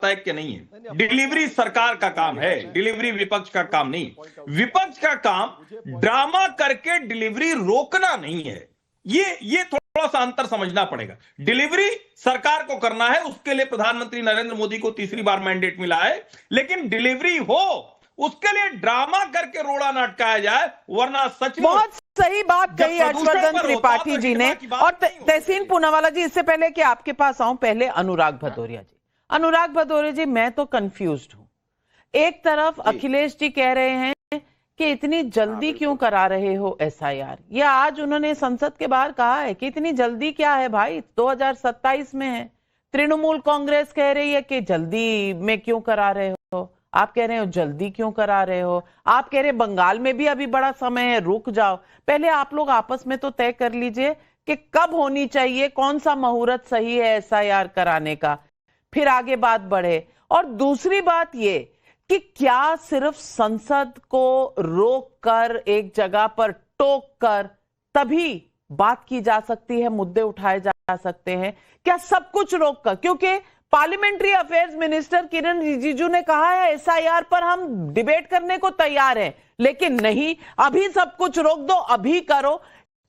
ऐक्य नहीं है। डिलीवरी सरकार का काम है, डिलीवरी विपक्ष का काम नहीं। विपक्ष का काम ड्रामा करके डिलीवरी रोकना नहीं है। ये थोड़ा सा अंतर समझना पड़ेगा। डिलीवरी सरकार को करना है, उसके लिए प्रधानमंत्री नरेंद्र मोदी को तीसरी बार मैंडेट मिला है, लेकिन डिलीवरी हो उसके लिए ड्रामा करके रोड़ा ना अटकाया जाए, वरना सच में बहुत सही बात कही हर्षवर्धन त्रिपाठी जी ने। और तहसीन पूनावाला जी, इससे पहले कि आपके पास आऊं, पहले अनुराग भदौरिया जी। अनुराग भदौरिया जी, मैं तो कंफ्यूज्ड हूं। एक तरफ अखिलेश जी कह रहे हैं कि इतनी जल्दी क्यों करा रहे हो एसआईआर। ये आज उन्होंने संसद के बाहर कहा है कि इतनी जल्दी क्या है भाई, 2027 में है। तृणमूल कांग्रेस कह रही है कि जल्दी में क्यों करा रहे हो, आप कह रहे हो जल्दी क्यों करा रहे हो, आप कह रहे बंगाल में भी अभी बड़ा समय है, रुक जाओ। पहले आप लोग आपस में तो तय कर लीजिए कि कब होनी चाहिए, कौन सा मुहूर्त सही है एसआईआर कराने का, फिर आगे बात बढ़े। और दूसरी बात ये कि क्या सिर्फ संसद को रोक कर, एक जगह पर टोक कर तभी बात की जा सकती है, मुद्दे उठाए जा सकते हैं? क्या सब कुछ रोक कर? क्योंकि पार्लियामेंट्री अफेयर्स मिनिस्टर किरण रिजिजू ने कहा है एसआईआर पर हम डिबेट करने को तैयार हैं, लेकिन नहीं, अभी सब कुछ रोक दो, अभी करो।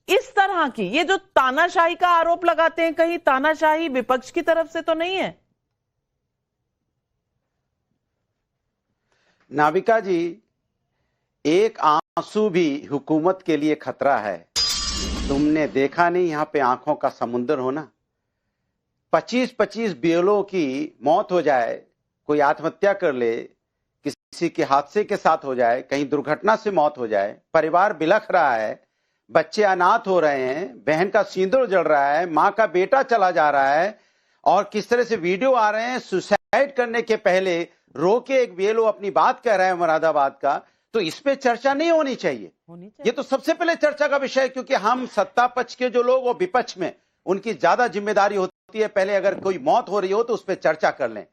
इस तरह की ये जो तानाशाही का आरोप लगाते हैं, कहीं तानाशाही विपक्ष की तरफ से तो नहीं है? नाविका जी, एक आंसू भी हुकूमत के लिए खतरा है। तुमने देखा नहीं यहां पे आंखों का समुंदर होना? 25-25 बीएलओ की मौत हो जाए, कोई आत्महत्या कर ले, किसी के हादसे के साथ हो जाए, कहीं दुर्घटना से मौत हो जाए, परिवार बिलख रहा है, बच्चे अनाथ हो रहे हैं, बहन का सिंदूर जल रहा है, माँ का बेटा चला जा रहा है, और किस तरह से वीडियो आ रहे हैं सुसाइड करने के पहले रो के एक बीएलओ अपनी बात कह रहा है मुरादाबाद का। तो इस पे चर्चा नहीं होनी चाहिए। ये तो सबसे पहले चर्चा का विषय है, क्योंकि हम सत्ता पक्ष के जो लोग वो विपक्ष में, उनकी ज्यादा जिम्मेदारी होती है। पहले अगर कोई मौत हो रही हो तो उस पर चर्चा कर लें।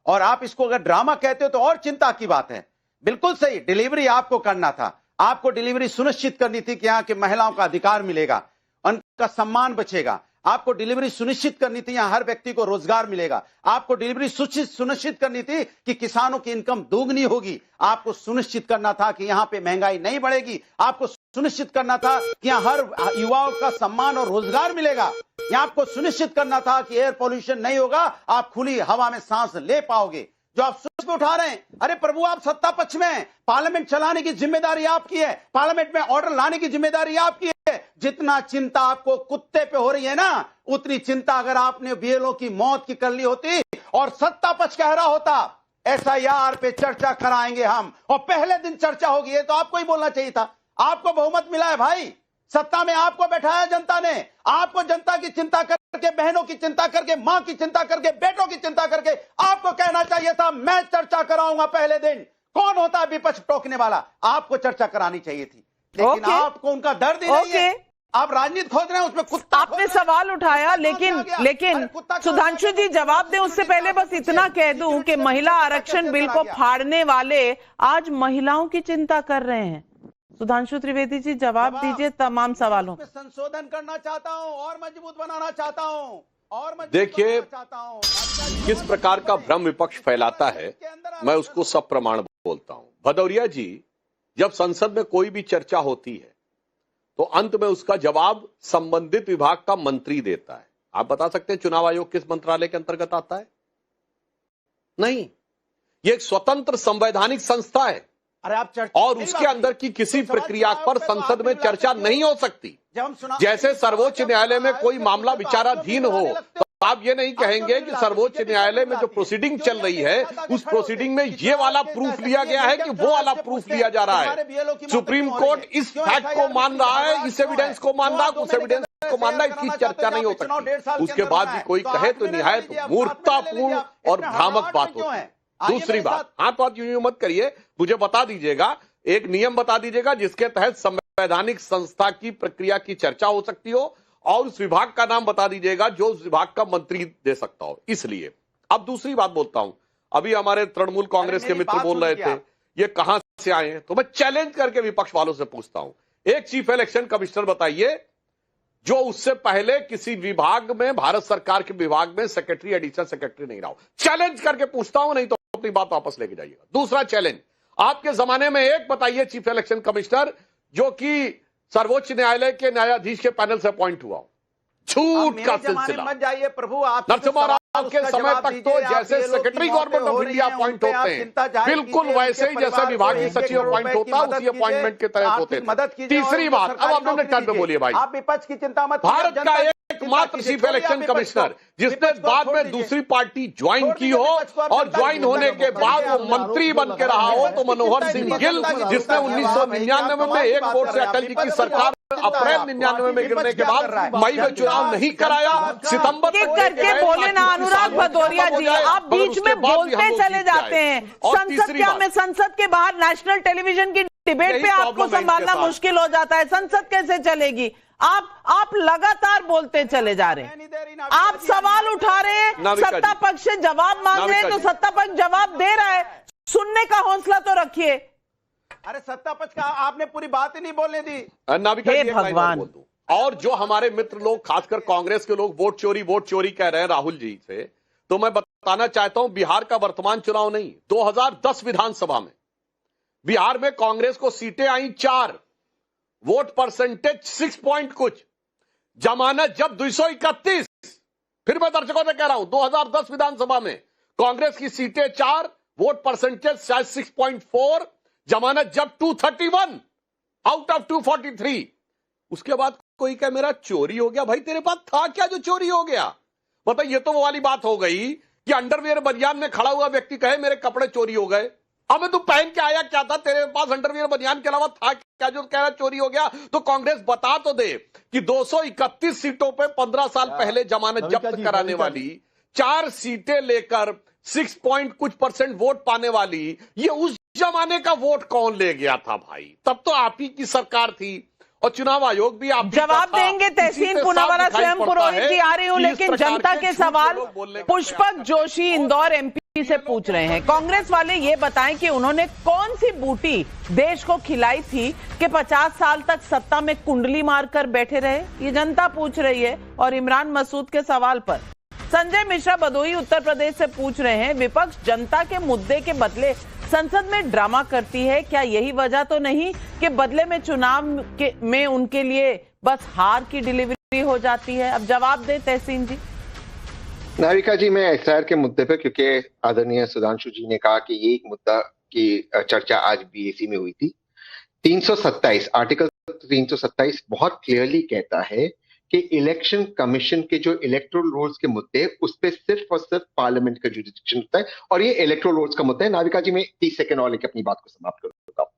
और आप इसको अगर ड्रामा कहते हो तो और चिंता की बात है। बिल्कुल सही, डिलीवरी आपको करना था, आपको डिलीवरी सुनिश्चित करनी थी कि यहाँ के महिलाओं का अधिकार मिलेगा, उनका सम्मान बचेगा। आपको डिलीवरी सुनिश्चित करनी थी, यहाँ हर व्यक्ति को रोजगार मिलेगा। आपको डिलीवरी सुनिश्चित करनी थी कि किसानों की इनकम दोगुनी होगी। आपको सुनिश्चित करना था कि यहाँ पे महंगाई नहीं बढ़ेगी। आपको सुनिश्चित करना था कि यहाँ हर युवाओं का सम्मान और रोजगार मिलेगा। यहाँ आपको सुनिश्चित करना था कि एयर पोल्यूशन नहीं होगा, आप खुली हवा में सांस ले पाओगे। जो आप सुच पे उठा रहे हैं, अरे प्रभु आप सत्ता पक्ष में हैं, पार्लियामेंट चलाने की जिम्मेदारी आपकी है, पार्लियामेंट में ऑर्डर लाने की जिम्मेदारी आपकी है। जितना चिंता आपको कुत्ते पे हो रही है ना, उतनी चिंता अगर आपने बीएलओ की मौत की कर ली होती और सत्ता पक्ष कह रहा होता एसआईआर पे चर्चा कराएंगे हम, और पहले दिन चर्चा होगी, ये तो आपको ही बोलना चाहिए था। आपको बहुमत मिला है भाई, सत्ता में आपको बैठाया जनता ने। आपको जनता की चिंता करके, बहनों की चिंता करके, मां की चिंता करके, बेटों की चिंता करके आपको कहना चाहिए था मैं चर्चा कराऊंगा पहले दिन। कौन होता है विपक्ष टोकने वाला? आपको चर्चा करानी चाहिए थी, लेकिन आपको उनका दर्द ही नहीं है। आप राजनीति खोज रहे हैं, उसमें कुत्ता आपने सवाल उठाया, लेकिन सुधांशु जी जवाब दें उससे पहले बस इतना कह दूं कि महिला आरक्षण बिल को फाड़ने वाले आज महिलाओं की चिंता कर रहे हैं। सुधांशु त्रिवेदी जी जवाब दीजिए तमाम सवालों। संशोधन करना चाहता हूं और मजबूत बनाना चाहता हूं, और देखिए किस प्रकार का भ्रम विपक्ष फैलाता है, मैं उसको सब प्रमाण बोलता हूं। भदौरिया जी, जब संसद में कोई भी चर्चा होती है तो अंत में उसका जवाब संबंधित विभाग का मंत्री देता है। आप बता सकते हैं चुनाव आयोग किस मंत्रालय के अंतर्गत आता है? नहीं, यह एक स्वतंत्र संवैधानिक संस्था है। अरे आप और उसके अंदर की किसी प्रक्रिया पर संसद में चर्चा नहीं हो सकती। जैसे सर्वोच्च न्यायालय में कोई मामला विचाराधीन हो तो आप ये नहीं कहेंगे कि सर्वोच्च न्यायालय में जो प्रोसीडिंग चल रही है उस प्रोसीडिंग में ये वाला प्रूफ लिया गया है कि वो वाला प्रूफ लिया जा रहा है। सुप्रीम कोर्ट इस फैक्ट को मान रहा है, इस एविडेंस को मान रहा है, उस एविडेंस को मान रहा है, इसकी चर्चा नहीं हो सकती। उसके बाद भी कोई कहे तो निहायत मूर्खतापूर्ण और भ्रामक बात होती है। दूसरी बात, हाँ तो आप यूं मत करिए, मुझे बता दीजिएगा, एक नियम बता दीजिएगा जिसके तहत संवैधानिक संस्था की प्रक्रिया की चर्चा हो सकती हो, और उस विभाग का नाम बता दीजिएगा जो उस विभाग का मंत्री दे सकता हो। इसलिए अब दूसरी बात बोलता हूं, अभी हमारे तृणमूल कांग्रेस के मित्र बोल रहे थे ये कहां से आए हैं, तो मैं चैलेंज करके विपक्ष वालों से पूछता हूं, एक चीफ इलेक्शन कमिश्नर बताइए जो उससे पहले किसी विभाग में, भारत सरकार के विभाग में सेक्रेटरी, एडिशनल सेक्रेटरी नहीं रहा हो। चैलेंज करके पूछता हूं, नहीं तो अपनी बात वापस लेके जाइएगा। दूसरा चैलेंज, आपके जमाने में एक बताइए चीफ इलेक्शन कमिश्नर जो कि सर्वोच्च न्यायालय के न्यायाधीश के पैनल से अपॉइंट हुआ हो। झूठ का सिलसिला। मत जाइए प्रभु, आप नरसिम्हा राव के समय तक तो जैसे secretary government of India appoint होते हैं, बिल्कुल वैसे ही जैसे विभागीय सचिव अपॉइंट होता है, उसी अपॉइंटमेंट के तहत होते थे। तीसरी बात, अब आप अपने टर्न पे बोलिए भाई। आप विपक्ष की चिंता मत, भारत का एकमात्र चीफ इलेक्शन कमिश्नर जिसने बाद में दूसरी पार्टी ज्वाइन की हो और ज्वाइन होने के बाद वो मंत्री बन के रहा हो तो मनोहर सिंह गिल, जिसने 1999 में एक वोट से अटल जी की सरकार अप्रैल 99 में गिरने के बाद मई में चुनाव नहीं कराया, सितंबर करके बोले ना अनुराग भदौरिया जी, आप बीच में बोलते चले जाते हैं। संसद क्या में, संसद के बाहर नेशनल टेलीविजन की डिबेट पे आपको संभालना मुश्किल हो जाता है। संसद कैसे चलेगी? आप लगातार बोलते चले जा रहे हैं। आप सवाल उठा रहे हैं, सत्ता पक्ष से जवाब मांग रहे हैं, तो सत्ता पक्ष जवाब दे रहा है। सुनने का हौसला तो रखिए। अरे सत्ता पक्ष का आपने पूरी बात ही नहीं बोलने दी। हे भगवान। और जो हमारे मित्र लोग, खासकर कांग्रेस के लोग वोट चोरी कह रहे हैं राहुल जी से, तो मैं बताना चाहता हूं बिहार का वर्तमान चुनाव नहीं, 2010 विधानसभा में बिहार में कांग्रेस को सीटें आई 4, वोट परसेंटेज 6 पॉइंट कुछ, जमानत जब 231। फिर मैं दर्शकों से कह रहा हूं 2010 विधानसभा में कांग्रेस की सीटें 4, वोट परसेंटेज 6.4, जमानत जब 231 आउट ऑफ 243। उसके बाद कोई कहे मेरा चोरी हो गया। भाई तेरे पास था क्या जो चोरी हो गया? मतलब ये तो वो वाली बात हो गई कि अंडरवियर बनियान में खड़ा हुआ व्यक्ति कहे मेरे कपड़े चोरी हो गए। अब तू पहन के आया क्या था? तेरे पास अंडरवियर बनियान के अलावा था क्या जो कह रहा चोरी हो गया? तो कांग्रेस बता तो दे कि 231 सीटों पे 15 साल पहले जमानत जब्त कराने वाली, 4 सीटें लेकर 6 पॉइंट कुछ % वोट पाने वाली, ये उस जमाने का वोट कौन ले गया था भाई? तब तो आप ही की सरकार थी और चुनाव आयोग भी आप जवाब देंगे। तहसीन पुनावाला स्वयं पुरोहित जी आ रही हूं, लेकिन जनता के सवाल पुष्पक जोशी इंदौर MP से पूछ रहे हैं। कांग्रेस वाले ये बताएं कि उन्होंने कौन सी बूटी देश को खिलाई थी कि 50 साल तक सत्ता में कुंडली मारकर बैठे रहे? ये जनता पूछ रही है। और इमरान मसूद के सवाल पर संजय मिश्रा भदोही उत्तर प्रदेश से पूछ रहे हैं, विपक्ष जनता के मुद्दे के बदले संसद में ड्रामा करती है, क्या यही वजह तो नहीं कि बदले में चुनाव में उनके लिए बस हार की डिलीवरी हो जाती है? अब जवाब दें तहसीन जी। नाविका जी, मैं SIR के मुद्दे पर, क्योंकि आदरणीय सुधांशु जी ने कहा कि ये एक मुद्दा की चर्चा आज BAC में हुई थी। 327 आर्टिकल 327 बहुत क्लियरली कहता है कि इलेक्शन कमीशन के जो इलेक्टोरल रोल्स के मुद्दे, उस पर सिर्फ और सिर्फ पार्लियामेंट का जुरिडिक्शन होता है और ये इलेक्टोरल रोल्स का मुद्दा है। नाविका जी, मैं 30 सेकंड और लेकर अपनी बात को समाप्त करूंगा।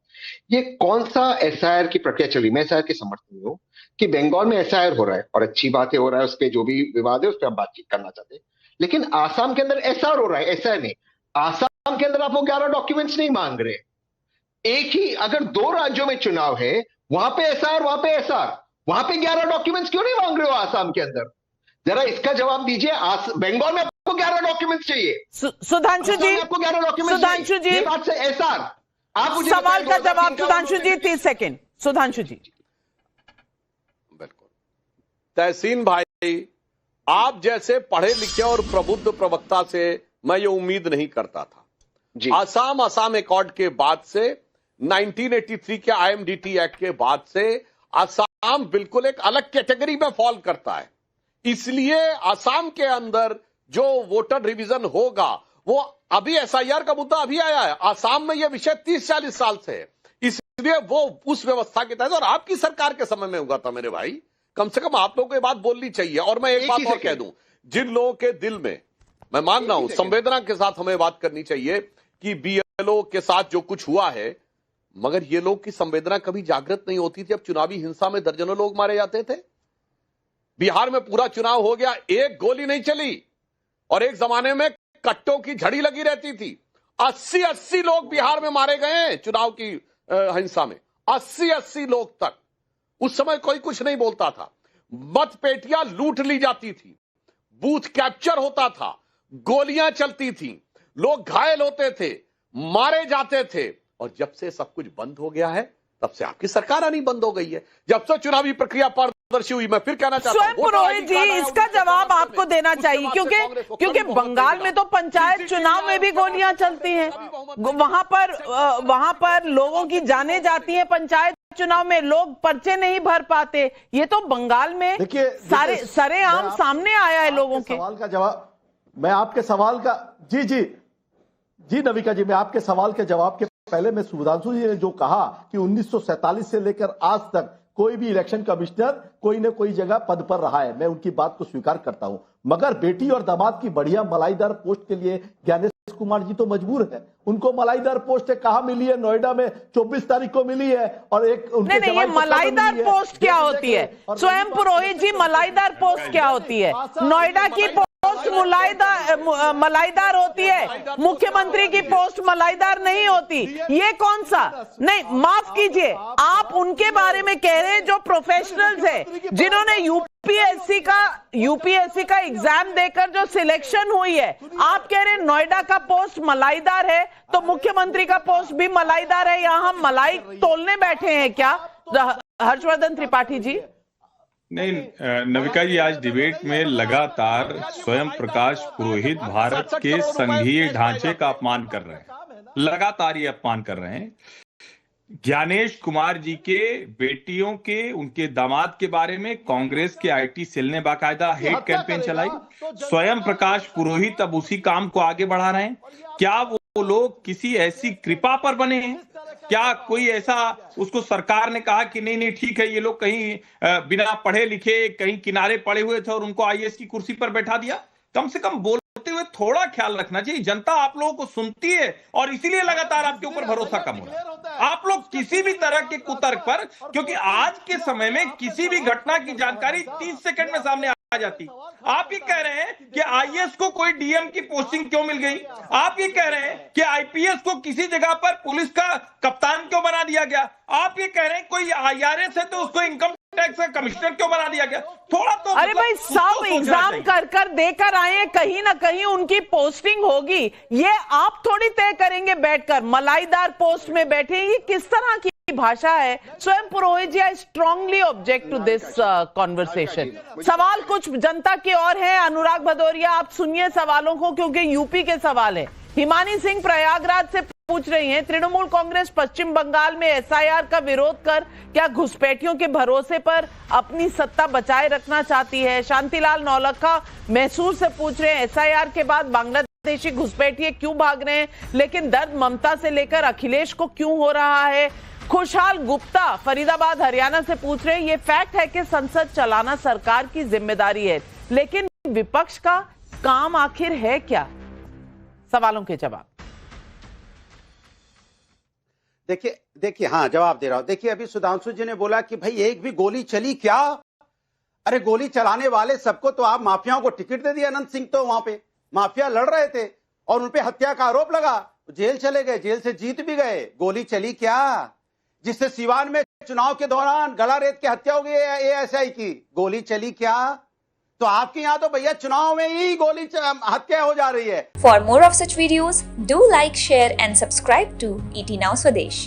ये कौन सा SIR की प्रक्रिया चल रही? मैं SIR के समर्थन में हूं कि बंगाल में SIR हो रहा है और अच्छी बात है, हो रहा है, उस पर जो भी विवाद है उस पर हम बातचीत करना चाहते हैं। लेकिन आसाम के अंदर SR हो रहा है, SIR नहीं। आसाम के अंदर आप वो 11 डॉक्यूमेंट्स नहीं मांग रहे। एक ही, अगर 2 राज्यों में चुनाव है, वहां पे SR, वहां पे SR, वहां पे 11 डॉक्यूमेंट्स क्यों नहीं मांग रहे हो आसाम के अंदर? जरा इसका जवाब दीजिए। बंगाल में आपको 11 डॉक्यूमेंट्स चाहिए, सुधांशु जी, आपको 11 डॉक्यूमेंट्स सुधांशु जी, ये बात से SR आप मुझे सवाल का जवाब सुधांशु जी 30 सेकंड। सुधांशु जी। बिल्कुल तहसीन भाई, आप जैसे पढ़े लिखे और प्रबुद्ध प्रवक्ता से मैं ये उम्मीद नहीं करता था जी। असम एकॉर्ड के बाद से, 1983 के IMDT एक्ट के बाद से असम बिल्कुल एक अलग कैटेगरी में फॉल करता है। इसलिए असम के अंदर जो वोटर रिवीजन होगा, वो अभी SIR का मुद्दा अभी आया है। असम में यह विषय 30-40 साल से है, इसलिए वो उस व्यवस्था के तहत, और आपकी सरकार के समय में हुआ था मेरे भाई। कम से कम आप लोगों को ये बात बोलनी चाहिए। और मैं एक बात और कह दूं, जिन लोगों के दिल में, मैं मान रहा हूं, संवेदना के साथ हमें बात करनी चाहिए कि BLO के साथ जो कुछ हुआ है, मगर ये लोग की संवेदना कभी जागृत नहीं होती थी। अब चुनावी हिंसा में दर्जनों लोग मारे जाते थे। बिहार में पूरा चुनाव हो गया, एक गोली नहीं चली, और एक जमाने में कट्टों की झड़ी लगी रहती थी। 80 लोग बिहार में मारे गए हैं चुनाव की हिंसा में, 80 लोग तक। उस समय कोई कुछ नहीं बोलता था। मतपेटियां लूट ली जाती थी, बूथ कैप्चर होता था, गोलियां चलती थी, लोग घायल होते थे, मारे जाते थे। और जब से सब कुछ बंद हो गया है, तब से आपकी सरकार आनी बंद हो गई है। जब से चुनावी प्रक्रिया पारदर्शी हुई। मैं फिर कहना चाहता हूं, स्वयं पुरोहित जी, इसका जवाब आपको देना चाहिए, क्योंकि बंगाल में तो पंचायत चुनाव में भी गोलियां चलती हैं, वहां पर लोगों की जानें जाती हैं, पंचायत चुनाव में लोग पर्चे नहीं भर पाते। ये तो बंगाल में सारे सरेआम सामने आया है लोगों के। सवाल का जवाब मैं आपके सवाल का जी नविका जी, मैं आपके सवाल के जवाब के पहले मैं सुधांशु जी ने जो कहा कि 1947 से लेकर आज तक कोई भी इलेक्शन कमिश्नर कोई न कोई जगह पद पर रहा है, मैं उनकी बात को स्वीकार करता हूं, मगर बेटी और दामाद की बढ़िया मलाईदार पोस्ट के लिए ज्ञानेश कुमार जी तो मजबूर है। उनको मलाईदार पोस्ट कहां मिली है? नोएडा में 24 तारीख को मिली है, और एक नहीं, ये मलाईदार पोस्ट क्या होती है? स्वयं पुरोहित जी, मलाईदार पोस्ट क्या होती है? नोएडा की पोस्ट मलाईदार होती है, मुख्यमंत्री की पोस्ट मलाईदार नहीं होती। ये कौन सा? नहीं, माफ कीजिए, आप उनके बारे में कह रहे हैं जो प्रोफेशनल्स हैं, जिन्होंने यूपीएससी का एग्जाम देकर जो सिलेक्शन हुई है। आप कह रहे हैं नोएडा का पोस्ट मलाईदार है, तो मुख्यमंत्री का पोस्ट भी मलाईदार है। यहां हम मलाई तोलने बैठे हैं क्या, हर्षवर्धन त्रिपाठी जी? नहीं नविका जी, आज डिबेट में लगातार स्वयं प्रकाश पुरोहित भारत के संघीय ढांचे का अपमान कर रहे हैं, लगातार ये अपमान कर रहे हैं। ज्ञानेश कुमार जी के बेटियों के, उनके दामाद के बारे में कांग्रेस के आईटी सेल ने बाकायदा हेट कैंपेन चलाई। स्वयं प्रकाश पुरोहित अब उसी काम को आगे बढ़ा रहे हैं। क्या वो लोग किसी ऐसी कृपा पर बने हैं? क्या कोई ऐसा, उसको सरकार ने कहा कि नहीं ठीक है, ये लोग कहीं बिना पढ़े लिखे कहीं किनारे पड़े हुए थे और उनको आईएएस की कुर्सी पर बैठा दिया? कम से कम बोलते हुए थोड़ा ख्याल रखना चाहिए। जनता आप लोगों को सुनती है और इसीलिए लगातार आपके ऊपर भरोसा कम हो रहा है। आप लोग किसी भी तरह के कुतर्क पर, क्योंकि आज के समय में किसी भी घटना की जानकारी 30 सेकंड में सामने आ जाती। आप ये कह रहे हैं कि आईएएस को कोई डीएम की पोस्टिंग क्यों मिल गई? आप ये कह रहे हैं कि आईपीएस को किसी जगह पर पुलिस का कप्तान क्यों बना दिया गया? आप ये कह रहे हैं कोई आईआरएस है तो उसको इनकम टैक्स का कमिश्नर क्यों बना दिया गया? थोड़ा तो अरे भाई, सब एग्जाम कर देकर आए हैं, कहीं ना कहीं उनकी पोस्टिंग होगी। ये आप थोड़ी तय करेंगे बैठकर, मलाईदार पोस्ट में बैठे। ये किस तरह की भाषा है? Swayam Purohit ji, I strongly object to this conversation. सवाल कुछ जनता के और है। अनुराग भदौरिया, आप सुनिए सवालों को, क्योंकि यूपी के सवाल है। हिमानी सिंह प्रयागराज से पूछ रही हैं, तृणमूल कांग्रेस पश्चिम बंगाल में एसआईआर का विरोध कर क्या घुसपैठियों के भरोसे पर अपनी सत्ता बचाए रखना चाहती है? शांतिलाल नौलखा मैसूर से पूछ रहे हैं, एसआईआर के बाद बांग्लादेशी घुसपैठिए क्यों भाग रहे हैं, लेकिन दर्द ममता से लेकर अखिलेश को क्यों हो रहा है? खुशहाल गुप्ता फरीदाबाद हरियाणा से पूछ रहे हैं, ये फैक्ट है कि संसद चलाना सरकार की जिम्मेदारी है, लेकिन विपक्ष का काम आखिर है क्या? सवालों के जवाब देखिए हाँ, जवाब दे रहा हूं। देखिए, अभी सुधांशु जी ने बोला कि भाई एक भी गोली चली क्या? अरे गोली चलाने वाले सबको तो आप माफियाओं को टिकट दे दिया। अनंत सिंह तो वहां पे माफिया लड़ रहे थे और उनपे हत्या का आरोप लगा, जेल चले गए, जेल से जीत भी गए। गोली चली क्या? जिससे सिवान में चुनाव के दौरान गला रेत की हत्या हो गई एएसआई की, गोली चली क्या? तो आपके यहाँ तो भैया चुनाव में ही गोली हत्या हो जा रही है। For more of such videos, do like, share and subscribe to ET Now Swadesh.